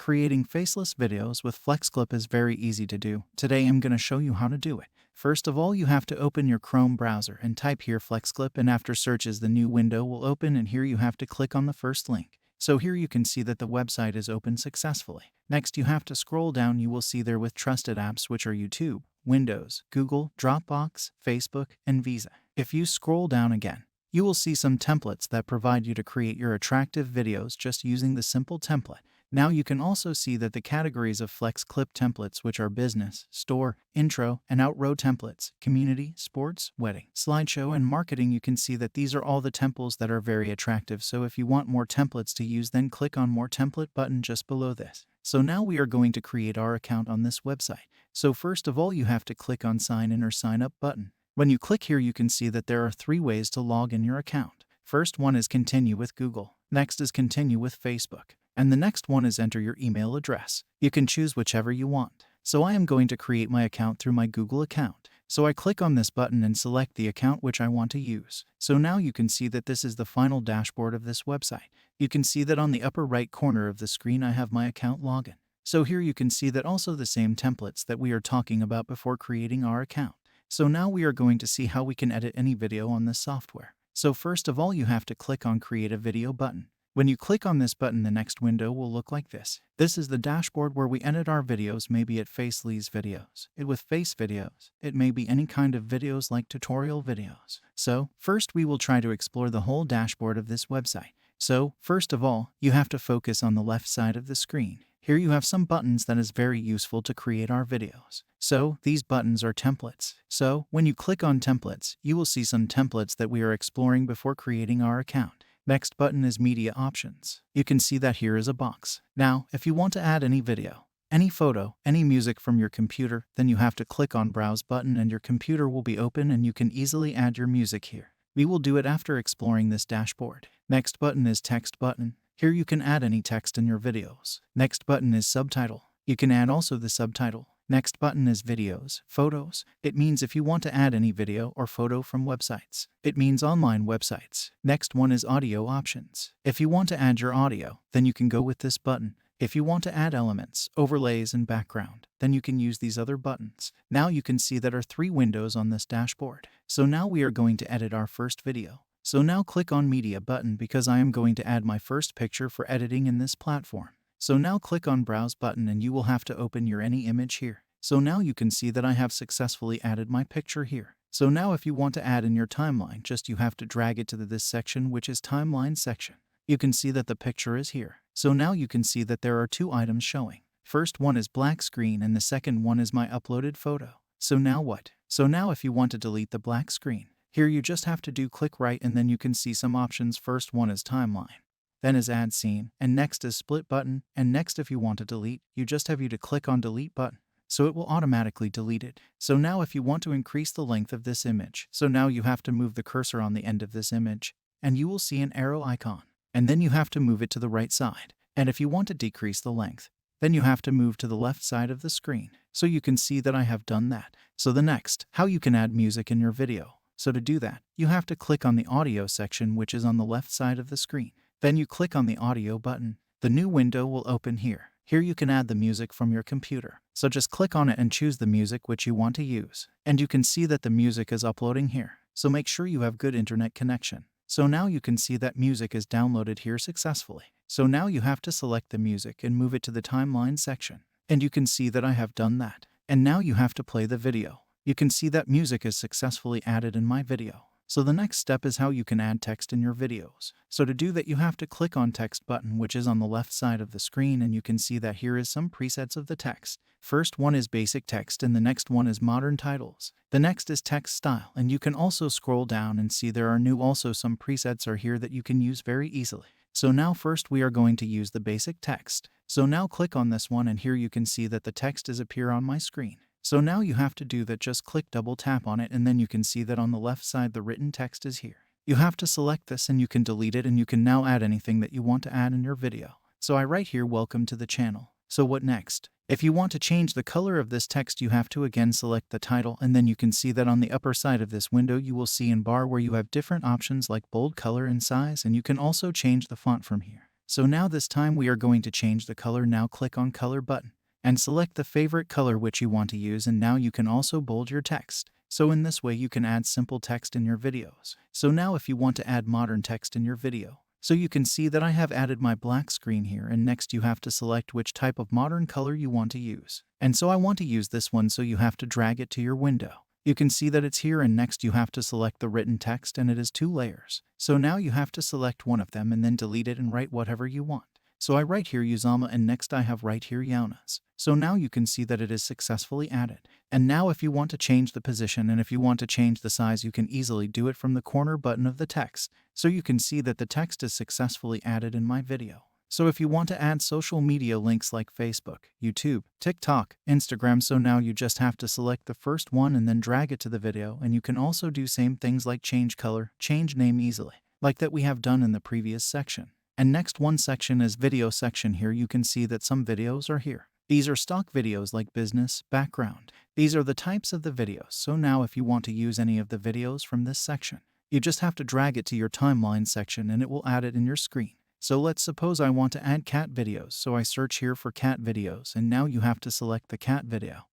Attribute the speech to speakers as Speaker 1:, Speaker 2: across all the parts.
Speaker 1: Creating faceless videos with Flexclip is very easy to do. Today I'm going to show you how to do it. First of all, you have to open your Chrome browser and type here Flexclip, and after searches the new window will open, and here you have to click on the first link. So here you can see that the website is open successfully. Next you have to scroll down. You will see there with trusted apps, which are YouTube, Windows, Google, Dropbox, Facebook, and Visa. If you scroll down again, you will see some templates that provide you to create your attractive videos just using the simple template. Now you can also see that the categories of Flexclip templates, which are business, store, intro, and outro templates, community, sports, wedding, slideshow, and marketing, you can see that these are all the templates that are very attractive. So if you want more templates to use, then click on more template button just below this. So now we are going to create our account on this website. So first of all, you have to click on sign in or sign up button. When you click here, you can see that there are 3 ways to log in your account. First one is continue with Google. Next is continue with Facebook. And the next one is enter your email address. You can choose whichever you want. So I am going to create my account through my Google account. So I click on this button and select the account which I want to use. So now you can see that this is the final dashboard of this website. You can see that on the upper right corner of the screen I have my account login. So here you can see that also the same templates that we are talking about before creating our account. So now we are going to see how we can edit any video on this software. So first of all, you have to click on create a video button. When you click on this button, the next window will look like this. This is the dashboard where we edit our videos. Maybe it Faceless videos, it with face videos. It may be any kind of videos like tutorial videos. So first we will try to explore the whole dashboard of this website. So first of all, you have to focus on the left side of the screen. Here you have some buttons that is very useful to create our videos. So these buttons are templates. So when you click on templates, you will see some templates that we are exploring before creating our account. Next button is media options. You can see that here is a box. Now, if you want to add any video, any photo, any music from your computer, then you have to click on browse button and your computer will be open and you can easily add your music here. We will do it after exploring this dashboard. Next button is text button. Here you can add any text in your videos. Next button is subtitle. You can add also the subtitle. Next button is videos, photos. It means if you want to add any video or photo from websites. It means online websites. Next one is audio options. If you want to add your audio, then you can go with this button. If you want to add elements, overlays, and background, then you can use these other buttons. Now you can see that are 3 windows on this dashboard. So now we are going to edit our first video. So now click on media button because I am going to add my first picture for editing in this platform. So now click on browse button and you will have to open your any image here. So now you can see that I have successfully added my picture here. So now if you want to add in your timeline, just you have to drag it to this section, which is timeline section. You can see that the picture is here. So now you can see that there are 2 items showing. First one is black screen and the second one is my uploaded photo. So now what? So now if you want to delete the black screen, here you just have to do click right and then you can see some options. First one is timeline. Then is add scene, and next is split button, and next if you want to delete, you just have to click on delete button. So it will automatically delete it. So now if you want to increase the length of this image, so now you have to move the cursor on the end of this image, and you will see an arrow icon. And then you have to move it to the right side. And if you want to decrease the length, then you have to move to the left side of the screen. So you can see that I have done that. So the next, how you can add music in your video. So to do that, you have to click on the audio section, which is on the left side of the screen. Then you click on the audio button. The new window will open here. Here you can add the music from your computer. So just click on it and choose the music which you want to use. And you can see that the music is uploading here. So make sure you have good internet connection. So now you can see that music is downloaded here successfully. So now you have to select the music and move it to the timeline section. And you can see that I have done that. And now you have to play the video. You can see that music is successfully added in my video. So the next step is how you can add text in your videos. So to do that, you have to click on text button, which is on the left side of the screen, and you can see that here is some presets of the text. First one is basic text and the next one is modern titles. The next is text style, and you can also scroll down and see there are also some presets are here that you can use very easily. So now first we are going to use the basic text. So now click on this one and here you can see that the text is appear on my screen. So now you have to do that, just click double tap on it and then you can see that on the left side the written text is here. You have to select this and you can delete it and you can now add anything that you want to add in your video. So I write here welcome to the channel. So what next? If you want to change the color of this text, you have to again select the title and then you can see that on the upper side of this window you will see in bar where you have different options like bold, color, and size, and you can also change the font from here. So now this time we are going to change the color. Now click on color button and select the favorite color which you want to use, and now you can also bold your text. So in this way you can add simple text in your videos. So now if you want to add modern text in your video, so you can see that I have added my black screen here, and next you have to select which type of modern color you want to use. And so I want to use this one, so you have to drag it to your window. You can see that it's here, and next you have to select the written text, and it is 2 layers. So now you have to select one of them and then delete it and write whatever you want. So I write here Uzama, and next I have write here Yaunas. So now you can see that it is successfully added. And now if you want to change the position and if you want to change the size, you can easily do it from the corner button of the text. So you can see that the text is successfully added in my video. So if you want to add social media links like Facebook, YouTube, TikTok, Instagram, so now you just have to select the first one and then drag it to the video, and you can also do same things like change color, change name easily, like that we have done in the previous section. And next one section is video section. Here you can see that some videos are here. These are stock videos like business, background. These are the types of the videos. So now if you want to use any of the videos from this section, you just have to drag it to your timeline section and it will add it in your screen. So let's suppose I want to add cat videos. So I search here for cat videos, and now you have to select the cat video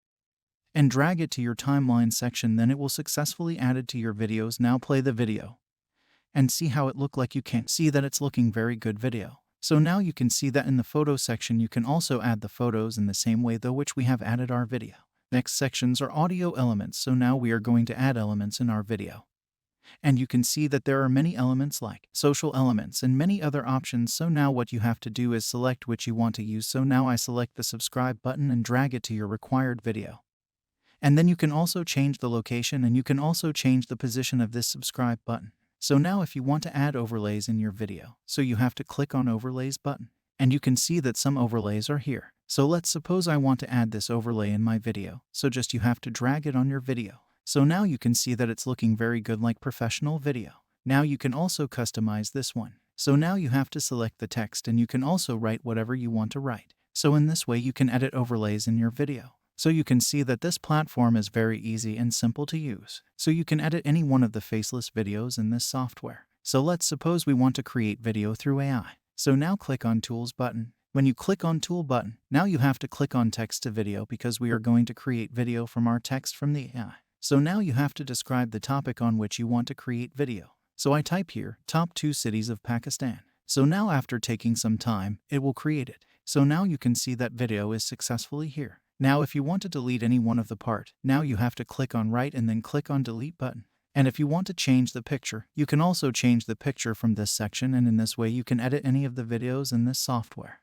Speaker 1: and drag it to your timeline section. Then it will successfully add it to your videos. Now play the video and see how it look like. You can see that it's looking very good video. So now you can see that in the photo section you can also add the photos in the same way though which we have added our video. Next sections are audio elements. So now we are going to add elements in our video. And you can see that there are many elements like social elements and many other options. So now what you have to do is select which you want to use. So now I select the subscribe button and drag it to your required video. And then you can also change the location, and you can also change the position of this subscribe button. So now if you want to add overlays in your video, so you have to click on overlays button. And you can see that some overlays are here. So let's suppose I want to add this overlay in my video. So just you have to drag it on your video. So now you can see that it's looking very good like professional video. Now you can also customize this one. So now you have to select the text, and you can also write whatever you want to write. So in this way you can edit overlays in your video. So you can see that this platform is very easy and simple to use. So you can edit any one of the faceless videos in this software. So let's suppose we want to create video through AI. So now click on Tools button. When you click on Tool button, now you have to click on Text to Video because we are going to create video from our text from the AI. So now you have to describe the topic on which you want to create video. So I type here, top 2 cities of Pakistan. So now after taking some time, it will create it. So now you can see that video is successfully here. Now if you want to delete any one of the part, now you have to click on Write and then click on Delete button. And if you want to change the picture, you can also change the picture from this section, and in this way you can edit any of the videos in this software.